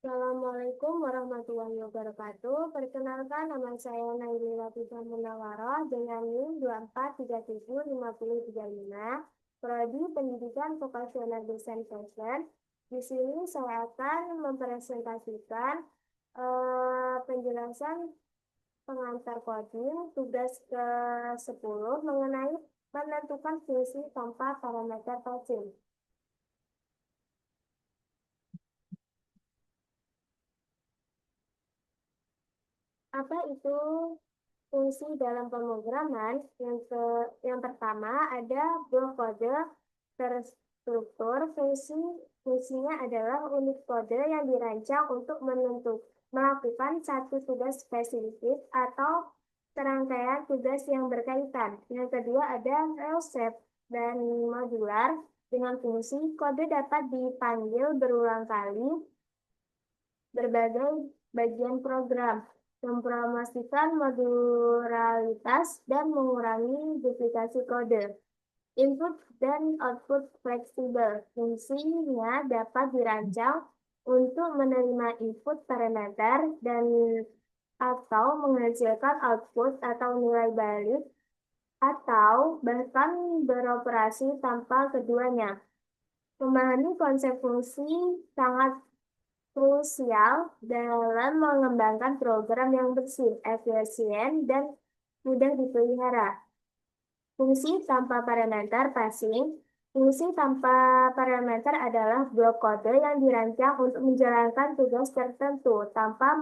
Assalamualaikum warahmatullahi wabarakatuh. Perkenalkan, nama saya Nailila Latifah Munawaroh dengan NIM 24375035, Prodi Pendidikan Vokasional Desain Fashion. Di sini saya akan mempresentasikan penjelasan pengantar coding tugas ke-10 mengenai menentukan fungsi tanpa parameter passing. Apa itu fungsi dalam pemrograman? Yang pertama ada blok kode terstruktur. Fungsinya adalah unit kode yang dirancang untuk melakukan satu tugas spesifik atau serangkaian tugas yang berkaitan. Yang kedua ada resep dan modular. Dengan fungsi, kode dapat dipanggil berulang kali berbagai bagian program, mempromosikan modularitas dan mengurangi duplikasi kode. Input dan output fleksibel. Fungsinya dapat dirancang untuk menerima input parameter dan atau menghasilkan output atau nilai balik atau bahkan beroperasi tanpa keduanya. Memahami konsep fungsi sangat krusial dalam mengembangkan program yang bersih, efisien, dan mudah dipelihara. Fungsi tanpa parameter passing. Fungsi tanpa parameter adalah blok kode yang dirancang untuk menjalankan tugas tertentu tanpa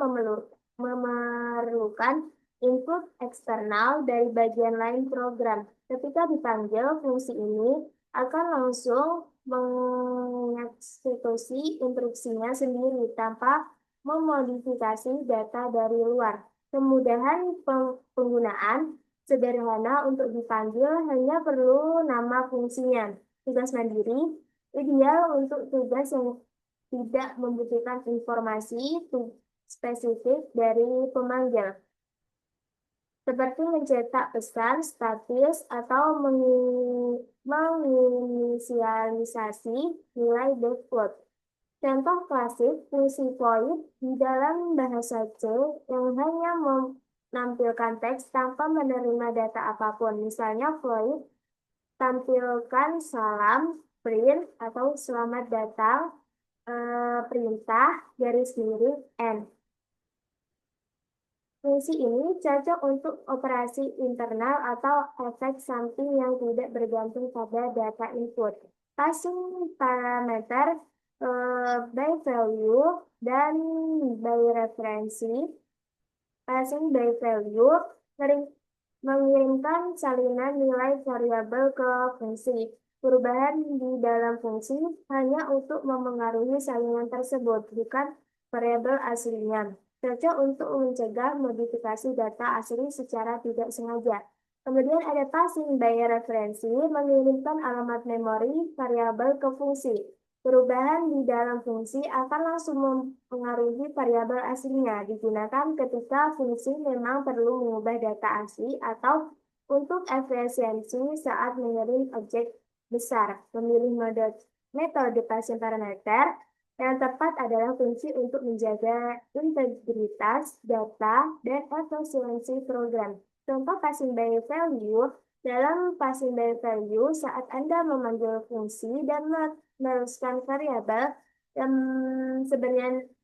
memerlukan input eksternal dari bagian lain program. Ketika dipanggil, fungsi ini akan langsung mengeksekusi instruksinya sendiri tanpa memodifikasi data dari luar. Kemudahan penggunaan sederhana untuk dipanggil, hanya perlu nama fungsinya. Tugas mandiri ideal untuk tugas yang tidak membutuhkan informasi spesifik dari pemanggil, seperti mencetak pesan statis atau menginisialisasi nilai default. Contoh klasik fungsi void di dalam bahasa C yang hanya menampilkan teks tanpa menerima data apapun. Misalnya void tampilkan salam, print, atau selamat datang, perintah, garis miring, N. Fungsi ini cocok untuk operasi internal atau efek samping yang tidak bergantung pada data input. Passing parameter by value dan by referensi. Passing by value mengirimkan salinan nilai variabel ke fungsi. Perubahan di dalam fungsi hanya untuk memengaruhi salinan tersebut, bukan variabel aslinya. Cocok untuk mencegah modifikasi data asli secara tidak sengaja. Kemudian ada passing by referensi, mengirimkan alamat memori variabel ke fungsi. Perubahan di dalam fungsi akan langsung mempengaruhi variabel aslinya, digunakan ketika fungsi memang perlu mengubah data asli atau untuk efisiensi saat mengirim objek besar. Memilih metode passing parameter yang tepat adalah fungsi untuk menjaga integritas data dan efisiensi program. Contoh passing by value. Dalam passing by value, saat Anda memanggil fungsi dan meneruskan variabel yang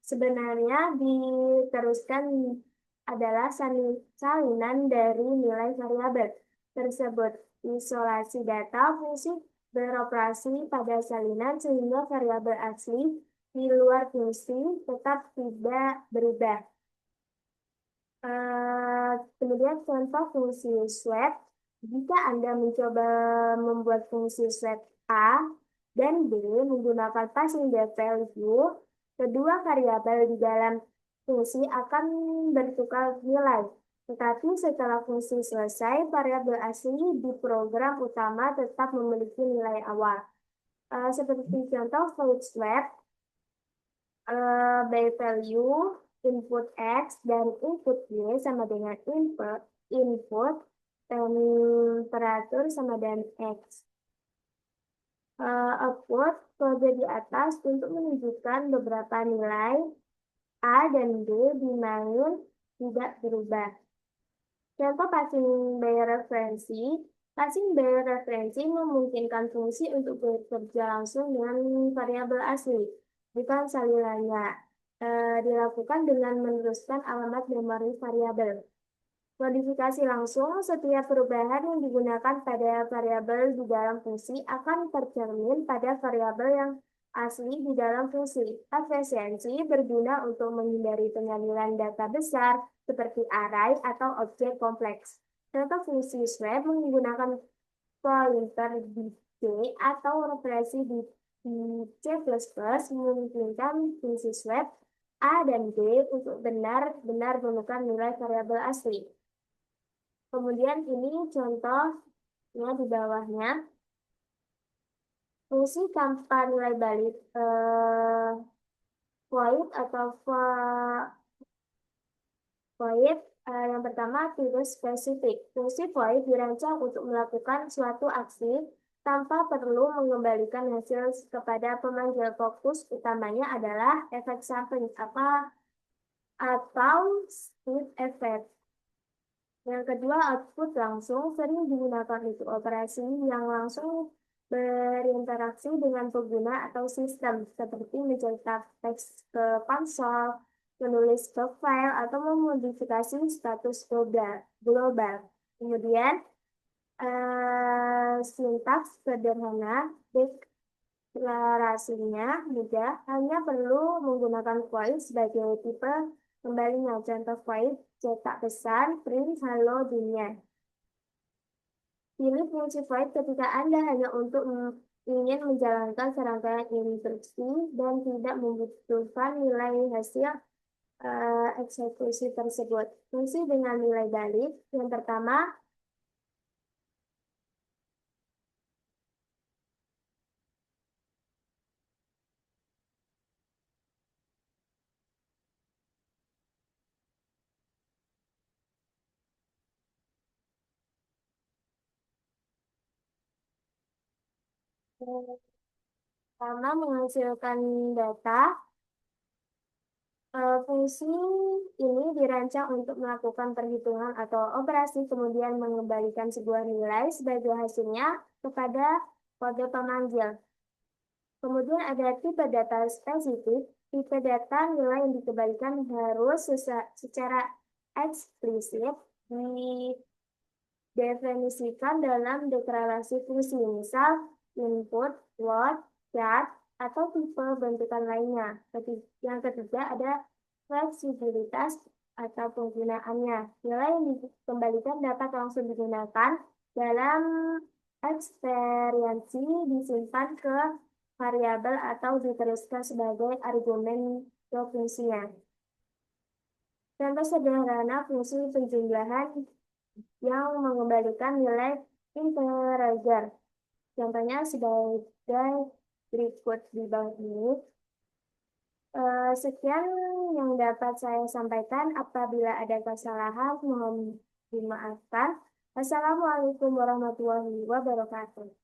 sebenarnya diteruskan adalah salinan dari nilai variabel tersebut. Isolasi data fungsi beroperasi pada salinan sehingga variabel asli di luar fungsi tetap tidak berubah. Kemudian contoh fungsi swap. Jika Anda mencoba membuat fungsi swap A dan B menggunakan passing by value, kedua variabel di dalam fungsi akan bertukar nilai. Tetapi setelah fungsi selesai, variabel asli di program utama tetap memiliki nilai awal. Seperti contoh void swap, by value, input X dan input Y sama dengan input temperatur sama dengan X. Output kode di atas untuk menunjukkan beberapa nilai A dan B dimain tidak berubah. Contoh passing by referensi. Passing by referensi memungkinkan fungsi untuk bekerja langsung dengan variabel asli, bukan salirannya. Dilakukan dengan meneruskan alamat memori variabel. Modifikasi langsung, setiap perubahan yang digunakan pada variabel di dalam fungsi akan tercermin pada variabel yang asli di dalam fungsi. Efisiensi berguna untuk menghindari pengambilan data besar seperti array atau objek kompleks. Contoh fungsi swap menggunakan pointer di C atau referensi di C++ memungkinkan fungsi swap A dan B untuk benar-benar menemukan nilai variabel asli. Kemudian ini contohnya di bawahnya. Fungsi tanpa nilai balik void atau void yang pertama tidak spesifik. Fungsi void dirancang untuk melakukan suatu aksi tanpa perlu mengembalikan hasil kepada pemanggil. Fokus utamanya adalah efek sampling atau speed effect. Yang kedua, output langsung sering digunakan untuk operasi yang langsung berinteraksi dengan pengguna atau sistem, seperti mencetak teks ke konsol, menulis ke file, atau memodifikasi status global. Kemudian, sintaks sederhana, deklarasinya mudah, hanya perlu menggunakan void sebagai tipe kembalinya. Contoh void cetak pesan, print halo dunia. Pilih fungsi void ketika Anda hanya untuk ingin menjalankan serangkaian instruksi dan tidak membutuhkan nilai hasil eksekusi tersebut. Fungsi dengan nilai balik. Yang pertama, menghasilkan data. Fungsi ini dirancang untuk melakukan perhitungan atau operasi, kemudian mengembalikan sebuah nilai sebagai hasilnya kepada kode pemanggil. Kemudian ada tipe data spesifik. Tipe data nilai yang dikembalikan harus secara eksplisit didefinisikan dalam deklarasi fungsi, misal input, float, char, atau tipe bentukan lainnya. Yang ketiga ada fleksibilitas atau penggunaannya. Nilai yang dikembalikan dapat langsung digunakan dalam eksperiensi, disimpan ke variabel atau diteruskan sebagai argumen ke fungsinya. Contoh sederhana fungsi penjumlahan yang mengembalikan nilai integer. Contohnya sebagai berikut di bawah ini. Sekian yang dapat saya sampaikan. Apabila ada kesalahan, mohon dimaafkan. Assalamualaikum warahmatullahi wabarakatuh.